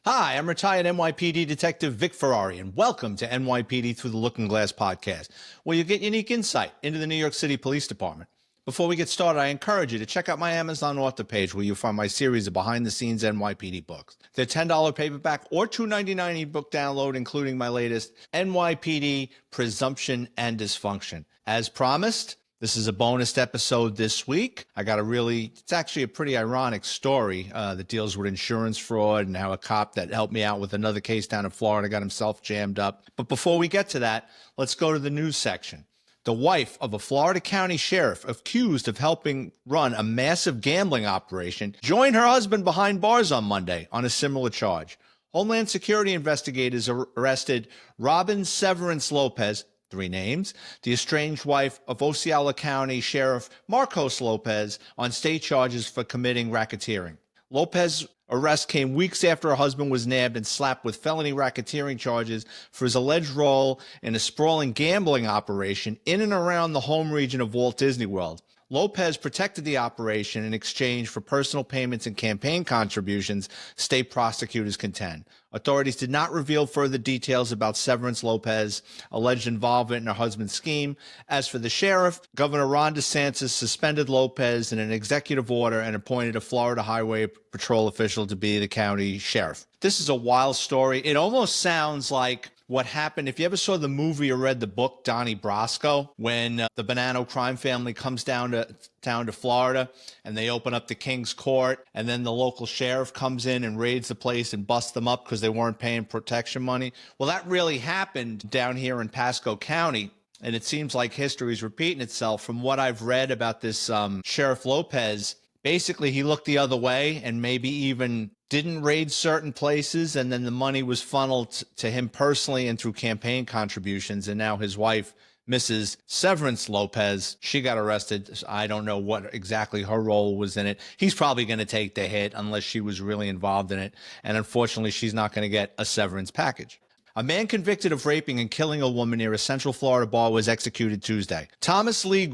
Hi, I'm retired NYPD Detective Vic Ferrari, and welcome to NYPD Through the Looking Glass podcast, where you get unique insight into the New York City Police Department. Before we get started, I encourage you to check out my Amazon author page, where you'll find my series of behind-the-scenes NYPD books. They're $10 paperback or $2.99 ebook download, including my latest NYPD Presumption and Dysfunction. As promised, this is a bonus episode this week. It's actually a pretty ironic story that deals with insurance fraud and how a cop that helped me out with another case down in Florida got himself jammed up. But before we get to that, let's go to the news section. The wife of a Florida County sheriff accused of helping run a massive gambling operation joined her husband behind bars on Monday on a similar charge. Homeland Security investigators arrested Robin Severance Lopez, 3 names, the estranged wife of Osceola County Sheriff Marcos Lopez, on state charges for committing racketeering. Lopez's arrest came weeks after her husband was nabbed and slapped with felony racketeering charges for his alleged role in a sprawling gambling operation in and around the home region of Walt Disney World. Lopez protected the operation in exchange for personal payments and campaign contributions, state prosecutors contend. Authorities did not reveal further details about Severance Lopez's alleged involvement in her husband's scheme. As for the sheriff, Governor Ron DeSantis suspended Lopez in an executive order and appointed a Florida Highway Patrol official to be the county sheriff. This is a wild story. It almost sounds like what happened, if you ever saw the movie or read the book, Donnie Brasco, when the Bonanno crime family comes down to Florida and they open up the King's Court, and then the local sheriff comes in and raids the place and busts them up because they weren't paying protection money. Well, that really happened down here in Pasco County. And it seems like history is repeating itself. From what I've read about this Sheriff Lopez, basically he looked the other way and maybe even didn't raid certain places, and then the money was funneled to him personally and through campaign contributions. And now his wife, Mrs. Severance Lopez, she got arrested. I don't know what exactly her role was in it. He's probably going to take the hit unless she was really involved in it. And unfortunately, she's not going to get a severance package. A man convicted of raping and killing a woman near a Central Florida bar was executed Tuesday. Thomas Lee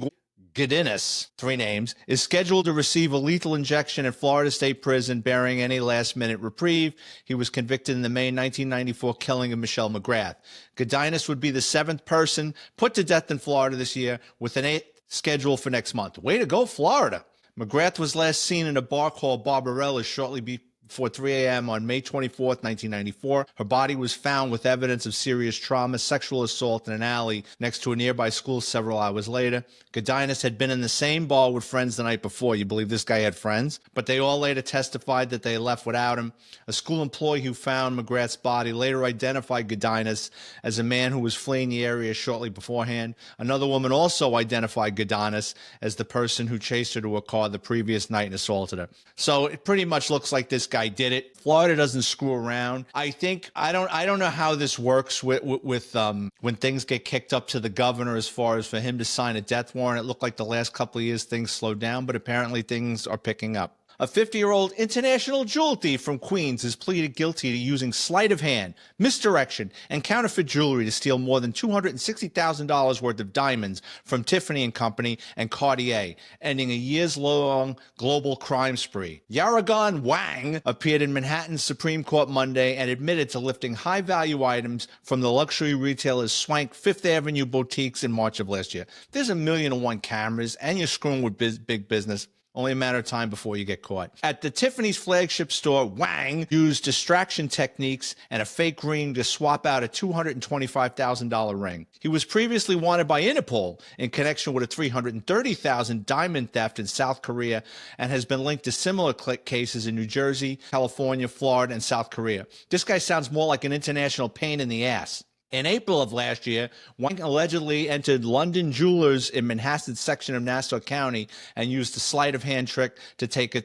Gedinis, 3 names, is scheduled to receive a lethal injection at Florida State Prison, bearing any last-minute reprieve. He was convicted in the May 1994 killing of Michelle McGrath. Gedinis would be the 7th person put to death in Florida this year, with an 8th scheduled for next month. Way to go, Florida. McGrath was last seen in a bar called Barbarella's shortly before 3 a.m. on May 24th, 1994. Her body was found with evidence of serious trauma, sexual assault in an alley next to a nearby school several hours later. Gedinis had been in the same bar with friends the night before. You believe this guy had friends? But they all later testified that they left without him. A school employee who found McGrath's body later identified Gedinis as a man who was fleeing the area shortly beforehand. Another woman also identified Gedinis as the person who chased her to a car the previous night and assaulted her. So it pretty much looks like this guy did it. Florida doesn't screw around. I don't know how this works with when things get kicked up to the governor as far as for him to sign a death warrant. It looked like the last couple of years things slowed down, but apparently things are picking up. A 50-year-old international jewel thief from Queens has pleaded guilty to using sleight of hand, misdirection, and counterfeit jewelry to steal more than $260,000 worth of diamonds from Tiffany & Company and Cartier, ending a years-long global crime spree. Yaragon Wang appeared in Manhattan's Supreme Court Monday and admitted to lifting high-value items from the luxury retailer's swank Fifth Avenue boutiques in March of last year. There's 1,000,001 cameras, and you're screwing with big business. Only a matter of time before you get caught. At the Tiffany's flagship store, Wang used distraction techniques and a fake ring to swap out a $225,000 ring. He was previously wanted by Interpol in connection with a $330,000 diamond theft in South Korea, and has been linked to similar cases in New Jersey, California, Florida, and South Korea. This guy sounds more like an international pain in the ass. In April of last year, Wang allegedly entered London Jewelers in Manhasset section of Nassau County and used a sleight of hand trick to take a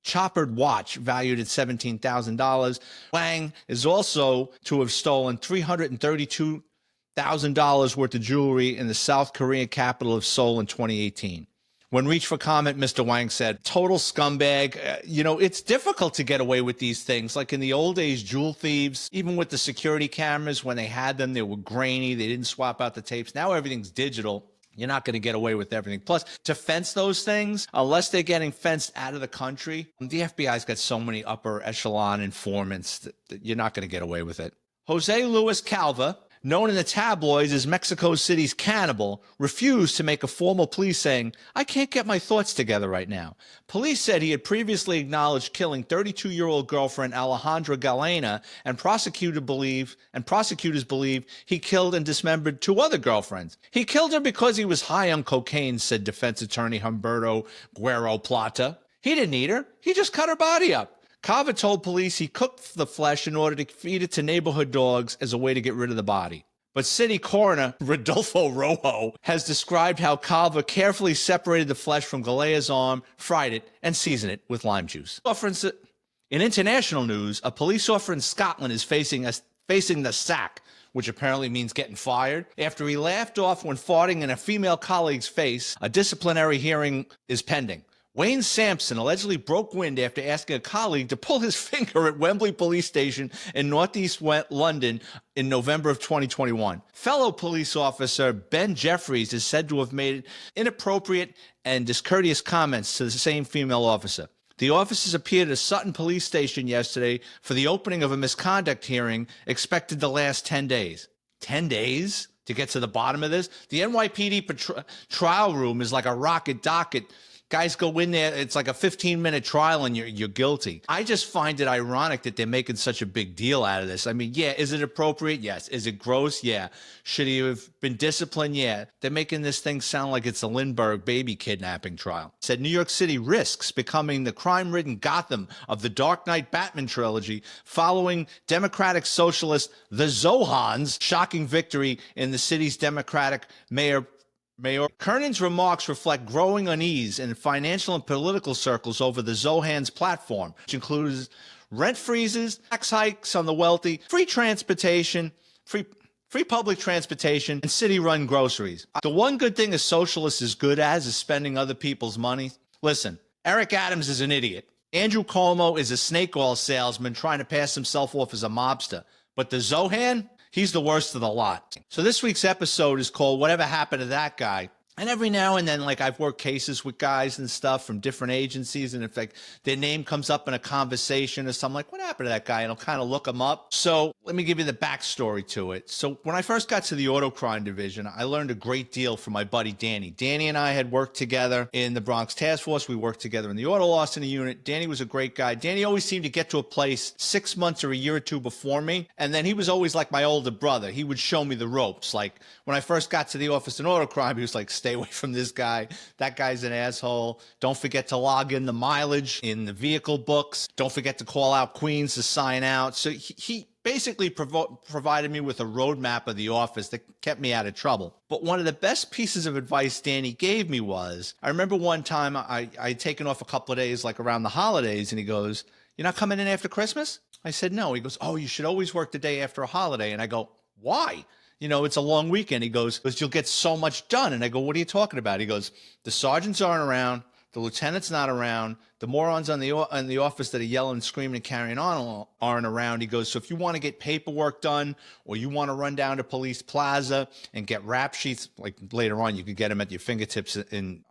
choppered watch valued at $17,000. Wang is also to have stolen $332,000 worth of jewelry in the South Korean capital of Seoul in 2018. When reached for comment, Mr. Wang said, "Total scumbag. It's difficult to get away with these things. Like in the old days, jewel thieves, even with the security cameras, when they had them, they were grainy. They didn't swap out the tapes. Now everything's digital. You're not going to get away with everything. Plus, to fence those things, unless they're getting fenced out of the country, the FBI's got so many upper echelon informants that you're not going to get away with it. Jose Luis Calva, known in the tabloids as Mexico City's Cannibal, refused to make a formal plea saying, "I can't get my thoughts together right now." Police said he had previously acknowledged killing 32-year-old girlfriend Alejandra Galena, and prosecutors believe he killed and dismembered 2 other girlfriends. He killed her because he was high on cocaine, said defense attorney Humberto Guerrero Plata. He didn't eat her. He just cut her body up. Cava told police he cooked the flesh in order to feed it to neighborhood dogs as a way to get rid of the body. But city coroner Rodolfo Rojo has described how Cava carefully separated the flesh from Galea's arm, fried it, and seasoned it with lime juice. In international news, a police officer in Scotland is facing the sack, which apparently means getting fired, after he laughed off when farting in a female colleague's face. A disciplinary hearing is pending. Wayne Sampson allegedly broke wind after asking a colleague to pull his finger at Wembley Police Station in northeast London in November of 2021. Fellow police officer Ben Jeffries is said to have made inappropriate and discourteous comments to the same female officer. The officers appeared at Sutton Police Station yesterday for the opening of a misconduct hearing expected to last 10 days. 10 days to get to the bottom of this? The NYPD trial room is like a rocket docket. Guys go in there, it's like a 15-minute trial and you're guilty. I just find it ironic that they're making such a big deal out of this. I mean, yeah, is it appropriate? Yes. Is it gross? Yeah. Should he have been disciplined? Yeah. They're making this thing sound like it's a Lindbergh baby kidnapping trial. Said New York City risks becoming the crime-ridden Gotham of the Dark Knight Batman trilogy following Democratic Socialist the Zohan's shocking victory in the city's Democratic Mayor Kernan's remarks reflect growing unease in financial and political circles over the Zohan's platform, which includes rent freezes, tax hikes on the wealthy, free transportation, free public transportation, and city-run groceries. The one good thing a socialist is good as is spending other people's money. Listen, Eric Adams is an idiot. Andrew Cuomo is a snake oil salesman trying to pass himself off as a mobster. But the Zohan? He's the worst of the lot. So this week's episode is called Whatever Happened to That Guy? And every now and then, like, I've worked cases with guys and stuff from different agencies, and if like their name comes up in a conversation or something, like, what happened to that guy? And I'll kind of look them up. So let me give you the backstory to it. So when I first got to the auto crime division, I learned a great deal from my buddy Danny. Danny and I had worked together in the Bronx Task Force. We worked together in the auto larceny unit. Danny was a great guy. Danny always seemed to get to a place 6 months or a year or two before me. And then he was always like my older brother. He would show me the ropes. Like when I first got to the office in auto crime, he was like, stay away from this guy. That guy's an asshole. Don't forget to log in the mileage in the vehicle books. Don't forget to call out Queens to sign out. So he basically provided me with a roadmap of the office that kept me out of trouble. But one of the best pieces of advice Danny gave me was, I remember one time I'd taken off a couple of days, like around the holidays, and he goes, "You're not coming in after Christmas?" I said, "No." He goes, "Oh, you should always work the day after a holiday." And I go, "Why?" You know, it's a long weekend. He goes, "Because you'll get so much done." And I go, "What are you talking about?" He goes, "The sergeants aren't around. The lieutenant's not around. The morons in the office that are yelling and screaming and carrying on aren't around." He goes, "So if you want to get paperwork done, or you want to run down to Police Plaza and get rap sheets, like later on you could get them at your fingertips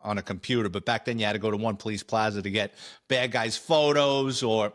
on a computer, but back then you had to go to one Police Plaza to get bad guys' photos, or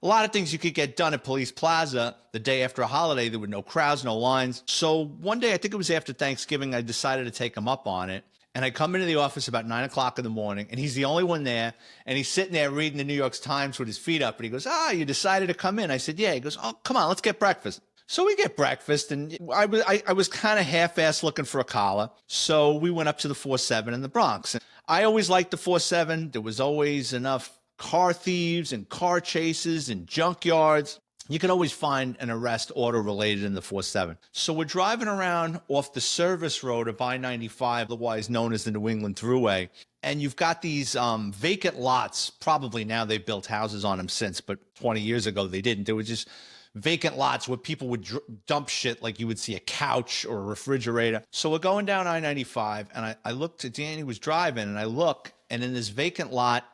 a lot of things you could get done at Police Plaza the day after a holiday. There were no crowds, no lines." So one day, I think it was after Thanksgiving, I decided to take him up on it. And I come into the office about 9 o'clock in the morning, and he's the only one there. And he's sitting there reading the New York Times with his feet up. And he goes, "You decided to come in?" I said, "Yeah." He goes, "Oh, come on, let's get breakfast." So we get breakfast, and I was kind of half-assed looking for a collar. So we went up to the 4-7 in the Bronx. And I always liked the 4-7. There was always enough car thieves and car chases and junkyards. You could always find an arrest auto-related in the 4-7. So we're driving around off the service road of I-95, otherwise known as the New England Thruway, and you've got these vacant lots. Probably now they've built houses on them since, but 20 years ago they didn't. They were just vacant lots where people would dump shit, like you would see a couch or a refrigerator. So we're going down I-95, and I looked at Danny was driving, and I look, and in this vacant lot,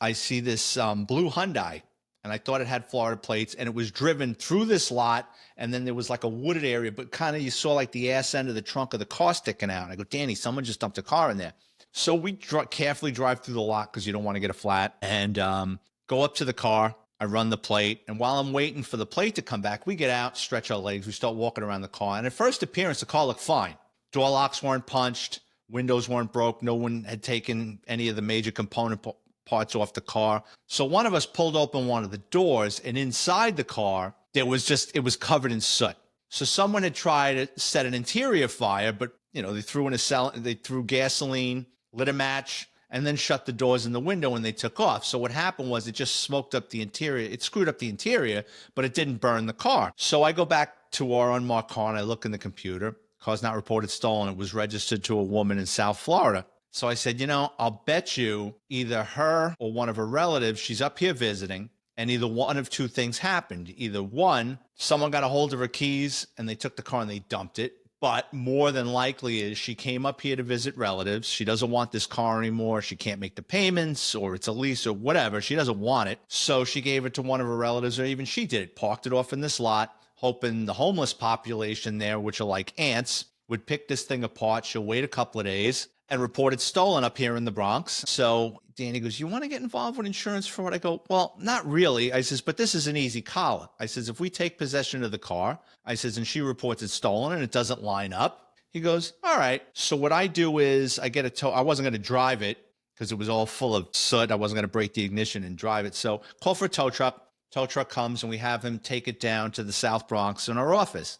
I see this blue Hyundai. and I thought it had Florida plates, and it was driven through this lot, and then there was like a wooded area, but kind of you saw like the ass end of the trunk of the car sticking out. And I go, Danny, someone just dumped a car in there. So we carefully drive through the lot because you don't want to get a flat, and go up to the car. I run the plate, and while I'm waiting for the plate to come back, we get out, stretch our legs, we start walking around the car. And at first appearance, the car looked fine. Door locks weren't punched, windows weren't broke, no one had taken any of the major component parts off the car. So one of us pulled open one of the doors, and inside the car, it was covered in soot. So someone had tried to set an interior fire, but they threw gasoline, lit a match, and then shut the doors and the window when they took off. So what happened was it just smoked up the interior. It screwed up the interior, but it didn't burn the car. So I go back to our unmarked car and I look in the computer. Car's not reported stolen. It was registered to a woman in South Florida. So I said, I'll bet you either her or one of her relatives, she's up here visiting, and either one of two things happened. Either one, someone got a hold of her keys and they took the car and they dumped it. But more than likely is she came up here to visit relatives. She doesn't want this car anymore. She can't make the payments, or it's a lease or whatever. She doesn't want it. So she gave it to one of her relatives, or even she did it, parked it off in this lot, hoping the homeless population there, which are like ants, would pick this thing apart. She'll wait a couple of days and report it stolen up here in the Bronx. So Danny goes, you want to get involved with insurance fraud? I go, well, not really. I says, but this is an easy collar. I says, if we take possession of the car, I says, and she reports it stolen and it doesn't line up. He goes, all right. So what I do is I get a tow. I wasn't going to drive it because it was all full of soot. I wasn't going to break the ignition and drive it. So call for a tow truck. Tow truck comes and we have him take it down to the South Bronx in our office.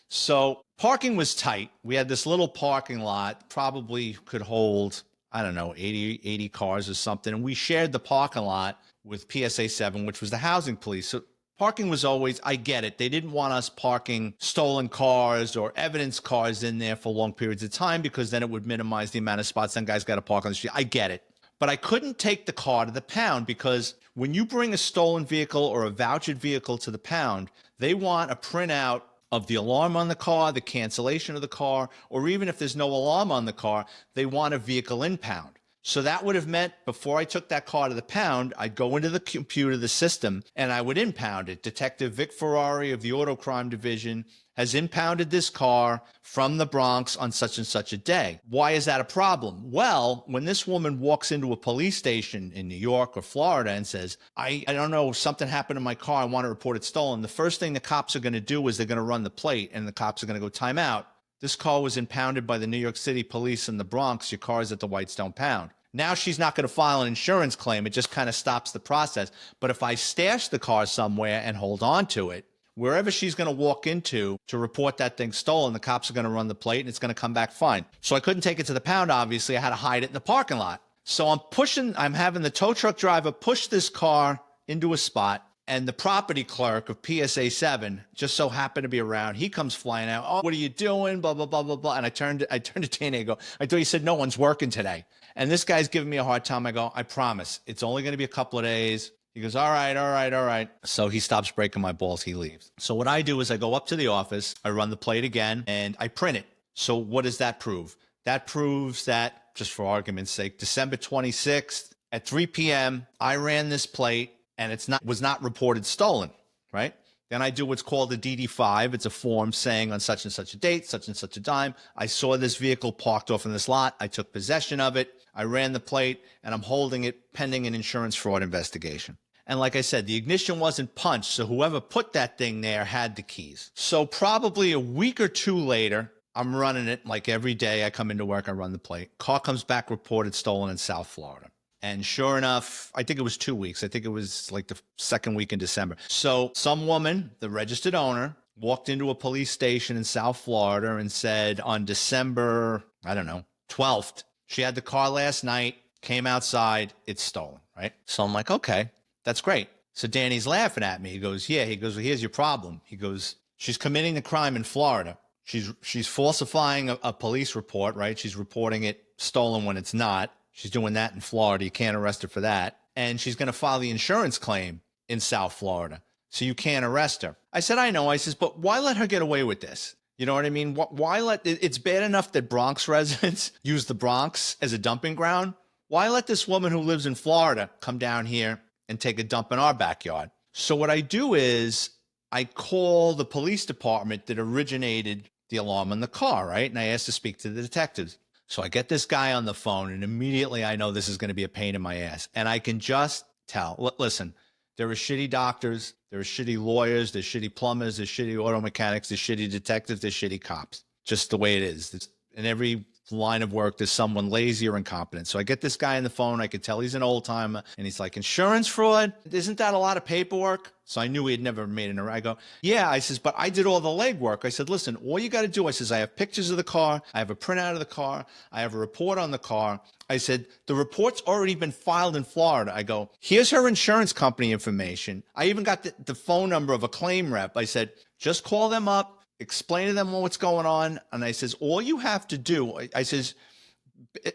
So parking was tight. We had this little parking lot, probably could hold, 80 cars or something. And we shared the parking lot with PSA 7, which was the housing police. So parking was always, I get it. They didn't want us parking stolen cars or evidence cars in there for long periods of time because then it would minimize the amount of spots. Then guys got to park on the street. I get it. But I couldn't take the car to the pound because when you bring a stolen vehicle or a vouchered vehicle to the pound, they want a printout of the alarm on the car, the cancellation of the car, or even if there's no alarm on the car, they want a vehicle impound. So that would have meant before I took that car to the pound, I'd go into the computer, the system, and I would impound it. Detective Vic Ferrari of the Auto Crime Division has impounded this car from the Bronx on such and such a day. Why is that a problem? Well, when this woman walks into a police station in New York or Florida and says, I don't know, something happened to my car, I want to report it stolen, the first thing the cops are going to do is they're going to run the plate and the cops are going to go time out. This car was impounded by the New York City police in the Bronx. Your car is at the Whitestone Pound. Now she's not going to file an insurance claim. It just kind of stops the process. But if I stash the car somewhere and hold on to it, wherever she's going to walk into to report that thing stolen, the cops are going to run the plate and it's going to come back fine. So I couldn't take it to the pound, obviously. I had to hide it in the parking lot. So I'm having the tow truck driver push this car into a spot, and the property clerk of PSA 7 just so happened to be around. He comes flying out. Oh, what are you doing? Blah, blah, blah, blah, blah. And I turned to Dana and go, I thought you said no one's working today. And this guy's giving me a hard time. I go, I promise. It's only going to be a couple of days. He goes, all right. So he stops breaking my balls. He leaves. So what I do is I go up to the office, I run the plate again, and I print it. So what does that prove? That proves that, just for argument's sake, December 26th at 3 p.m., I ran this plate and was not reported stolen, right? Then I do what's called a DD5. It's a form saying on such and such a date, such and such a time, I saw this vehicle parked off in this lot. I took possession of it. I ran the plate, and I'm holding it pending an insurance fraud investigation. And like I said, the ignition wasn't punched, so whoever put that thing there had the keys. So probably a week or two later, I'm running it like every day. I come into work, I run the plate. Car comes back reported stolen in South Florida. And sure enough, I think it was 2 weeks. I think it was like the second week in December. So some woman, the registered owner, walked into a police station in South Florida and said on December, 12th, she had the car last night, came outside, it's stolen, right? So I'm like, okay, that's great. So Danny's laughing at me. He goes, yeah. He goes, well, here's your problem. He goes, she's committing the crime in Florida. She's falsifying a police report, right? She's reporting it stolen when it's not. She's doing that in Florida. You can't arrest her for that. And she's going to file the insurance claim in South Florida. So you can't arrest her. I said, I know. I says, but why let her get away with this? You know what I mean? Why it's bad enough that Bronx residents use the Bronx as a dumping ground. Why let this woman who lives in Florida come down here and take a dump in our backyard. So what I do is I call the police department that originated the alarm in the car, right? And I ask to speak to the detectives. So I get this guy on the phone, and immediately I know this is going to be a pain in my ass. And I can just tell, listen, there are shitty doctors, there are shitty lawyers, there's shitty plumbers, there's shitty auto mechanics, there's shitty detectives, there's shitty cops. Just the way it is. In every line of work, there's someone lazy or incompetent. So I get this guy on the phone. I could tell he's an old timer, and he's like, insurance fraud? Isn't that a lot of paperwork? So I knew he had never made an arrest. I go, yeah. I says, but I did all the legwork. I said, listen, all you got to do, I says, I have pictures of the car. I have a printout of the car. I have a report on the car. I said, the report's already been filed in Florida. I go, here's her insurance company information. I even got the phone number of a claim rep. I said, just call them up. Explain to them what's going on. And I says, all you have to do, I says,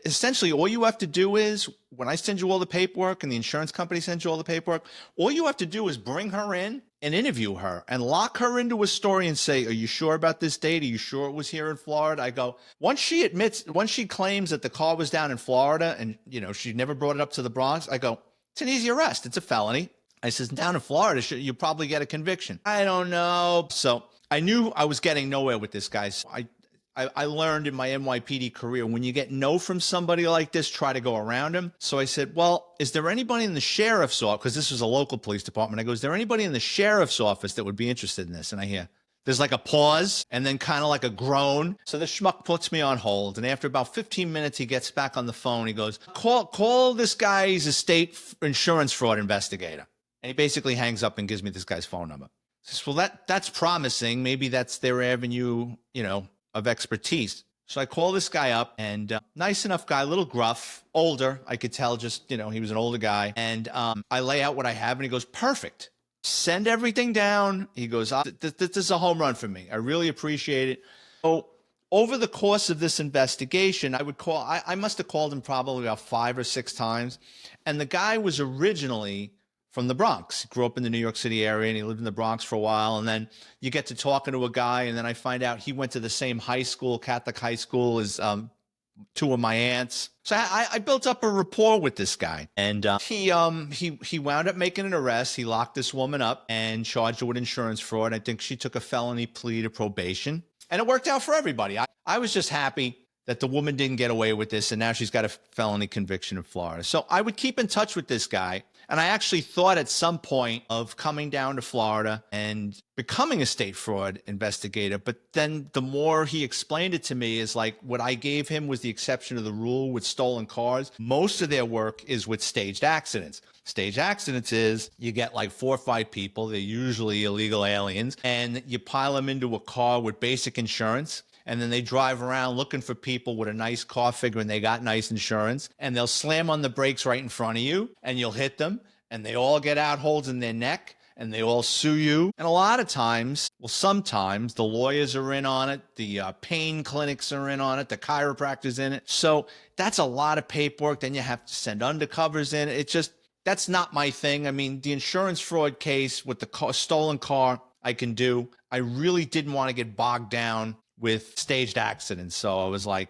essentially, all you have to do is when I send you all the paperwork and the insurance company sends you all the paperwork, all you have to do is bring her in and interview her and lock her into a story and say, are you sure about this date? Are you sure it was here in Florida? I go, once she claims that the car was down in Florida and, she never brought it up to the Bronx, I go, it's an easy arrest. It's a felony. I says, down in Florida, you probably get a conviction. I don't know. So I knew I was getting nowhere with this guy. So I learned in my NYPD career, when you get no from somebody like this, try to go around him. So I said, well, is there anybody in the sheriff's office? Because this was a local police department. I go, is there anybody in the sheriff's office that would be interested in this? And I hear, there's like a pause and then kind of like a groan. So the schmuck puts me on hold. And after about 15 minutes, he gets back on the phone. He goes, call this guy. He's a state insurance fraud investigator. And he basically hangs up and gives me this guy's phone number. I says, well, that's promising. Maybe that's their avenue, of expertise. So I call this guy up, and nice enough guy, a little gruff, older. I could tell just, he was an older guy. And I lay out what I have, and he goes, perfect. Send everything down. He goes, this is a home run for me. I really appreciate it. So over the course of this investigation, I must have called him probably about 5 or 6 times. And the guy was originally from the Bronx. He grew up in the New York City area, and he lived in the Bronx for a while. And then you get to talking to a guy, and then I find out he went to the same high school, Catholic high school, as 2 of my aunts. So I built up a rapport with this guy, and he wound up making an arrest. He locked this woman up and charged her with insurance fraud. I think she took a felony plea to probation, and it worked out for everybody. I was just happy that the woman didn't get away with this, and now she's got a felony conviction in Florida. So I would keep in touch with this guy. And I actually thought at some point of coming down to Florida and becoming a state fraud investigator. But then the more he explained it to me is like what I gave him was the exception of the rule with stolen cars. Most of their work is with staged accidents. Staged accidents is you get like 4 or 5 people. They're usually illegal aliens. And you pile them into a car with basic insurance. And then they drive around looking for people with a nice car figuring they got nice insurance. And they'll slam on the brakes right in front of you, and you'll hit them. And they all get out holes in their neck, and they all sue you. And a lot of times, well, sometimes the lawyers are in on it. The pain clinics are in on it. The chiropractor's in it. So that's a lot of paperwork. Then you have to send undercovers in. It's just, that's not my thing. I mean, the insurance fraud case with the stolen car, I can do. I really didn't want to get bogged down with staged accidents. So I was like,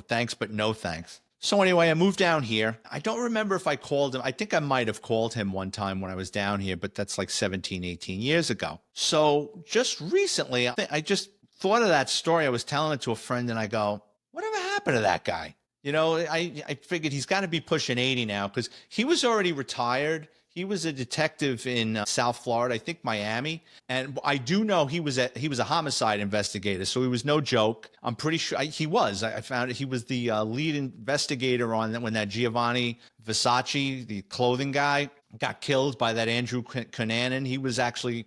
thanks, but no thanks. So anyway, I moved down here. I don't remember if I called him. I think I might have called him one time when I was down here, but that's like 17, 18 years ago. So just recently, I just thought of that story. I was telling it to a friend, and I go, whatever happened to that guy? I figured he's got to be pushing 80 now, because he was already retired. He was a detective in South Florida, I think Miami. And I do know he was a homicide investigator, so he was no joke. I'm pretty sure he was. I found he was the lead investigator on when that Giovanni Versace, the clothing guy, got killed by that Andrew Cunanan. He was actually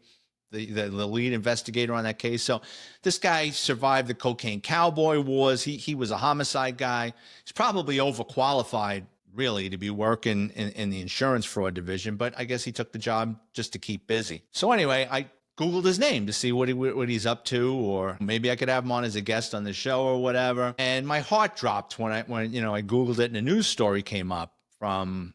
the lead investigator on that case. So this guy survived the cocaine cowboy wars. He was a homicide guy. He's probably overqualified, really, to be working in the insurance fraud division, but I guess he took the job just to keep busy. So anyway, I Googled his name to see what he's up to, or maybe I could have him on as a guest on the show or whatever. And my heart dropped when I Googled it, and a news story came up from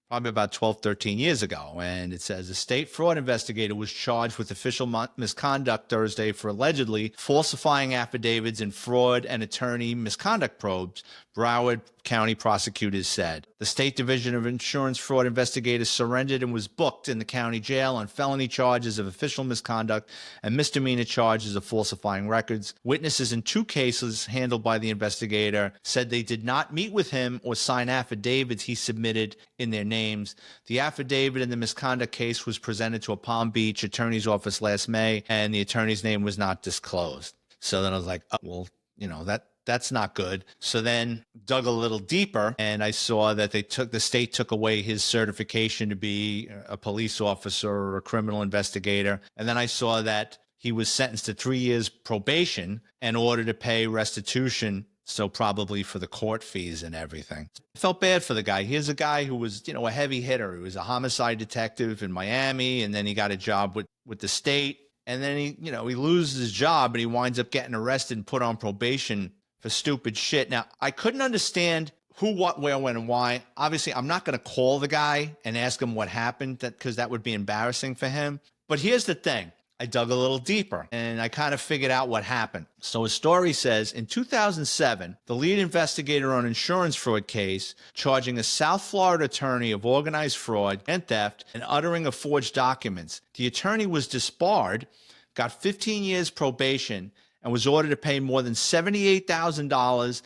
probably about 12, 13 years ago. And it says a state fraud investigator was charged with official misconduct Thursday for allegedly falsifying affidavits in fraud and attorney misconduct probes, Broward County prosecutors said. The State Division of Insurance Fraud investigator surrendered and was booked in the county jail on felony charges of official misconduct and misdemeanor charges of falsifying records. Witnesses in 2 cases handled by the investigator said they did not meet with him or sign affidavits he submitted in their names. The affidavit in the misconduct case was presented to a Palm Beach attorney's office last May, and the attorney's name was not disclosed. So then I was like, oh, well, that's not good. So then dug a little deeper, and I saw that the state took away his certification to be a police officer or a criminal investigator. And then I saw that he was sentenced to 3 years probation in order to pay restitution. So probably for the court fees and everything. I felt bad for the guy. Here's a guy who was, a heavy hitter. He was a homicide detective in Miami, and then he got a job with the state. And then he loses his job, and he winds up getting arrested and put on probation for stupid shit. Now, I couldn't understand who, what, where, when, and why. Obviously, I'm not going to call the guy and ask him what happened because that would be embarrassing for him. But here's the thing. I dug a little deeper, and I kind of figured out what happened. So his story says, in 2007, the lead investigator on an insurance fraud case charging a South Florida attorney of organized fraud and theft and uttering of forged documents. The attorney was disbarred, got 15 years probation, and was ordered to pay more than $78,000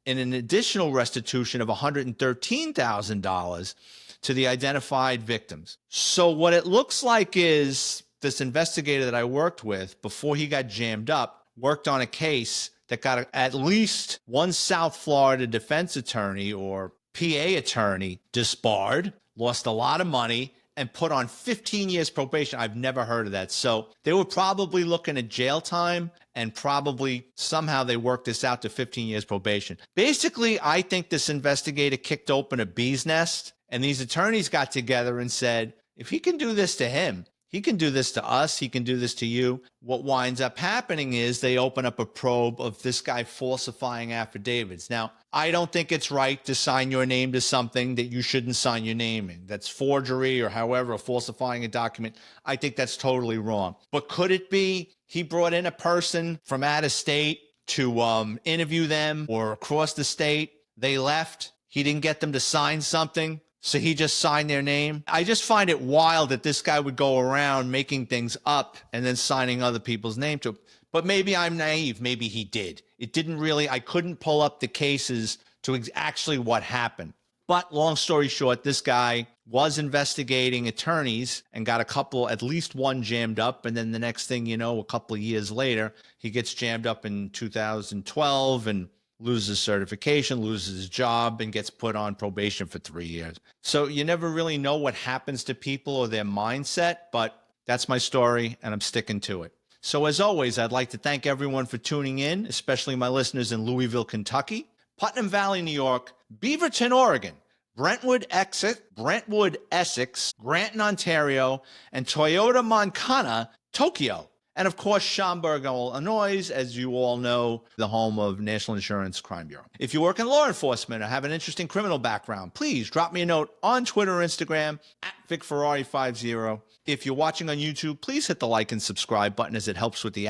and an additional restitution of $113,000 to the identified victims. So what it looks like is this investigator that I worked with, before he got jammed up, worked on a case that got at least one South Florida defense attorney or PA attorney disbarred, lost a lot of money, and put on 15 years probation. I've never heard of that. So they were probably looking at jail time, and probably somehow they worked this out to 15 years probation. Basically, I think this investigator kicked open a bee's nest, and these attorneys got together and said, if he can do this to him, he can do this to us. He can do this to you. What winds up happening is they open up a probe of this guy falsifying affidavits. Now, I don't think it's right to sign your name to something that you shouldn't sign your name in. That's forgery or however, falsifying a document. I think that's totally wrong. But could it be he brought in a person from out of state to interview them or across the state? They left. He didn't get them to sign something, so he just signed their name. I just find it wild that this guy would go around making things up and then signing other people's name to it. But maybe I'm naive. Maybe he did. It didn't really, I couldn't pull up the cases to actually what happened. But long story short, this guy was investigating attorneys and got at least one jammed up. And then the next thing you know, a couple of years later, he gets jammed up in 2012 and loses certification, loses his job, and gets put on probation for 3 years. So you never really know what happens to people or their mindset, but that's my story, and I'm sticking to it. So as always, I'd like to thank everyone for tuning in, especially my listeners in Louisville, Kentucky, Putnam Valley, New York, Beaverton, Oregon, Brentwood, Essex, Granton, Ontario, and Toyota, Moncana, Tokyo. And of course, Schaumburg, Illinois, as you all know, the home of National Insurance Crime Bureau. If you work in law enforcement or have an interesting criminal background, please drop me a note on Twitter or Instagram at VicFerrari50. If you're watching on YouTube, please hit the like and subscribe button as it helps with the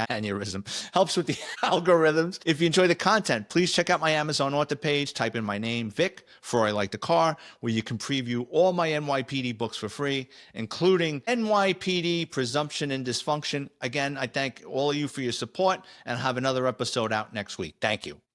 helps with the algorithms. If you enjoy the content, please check out my Amazon author page. Type in my name, Vic, Ferrari like the car, where you can preview all my NYPD books for free, including NYPD Presumption and Dysfunction. Again, I thank all of you for your support and have another episode out next week. Thank you.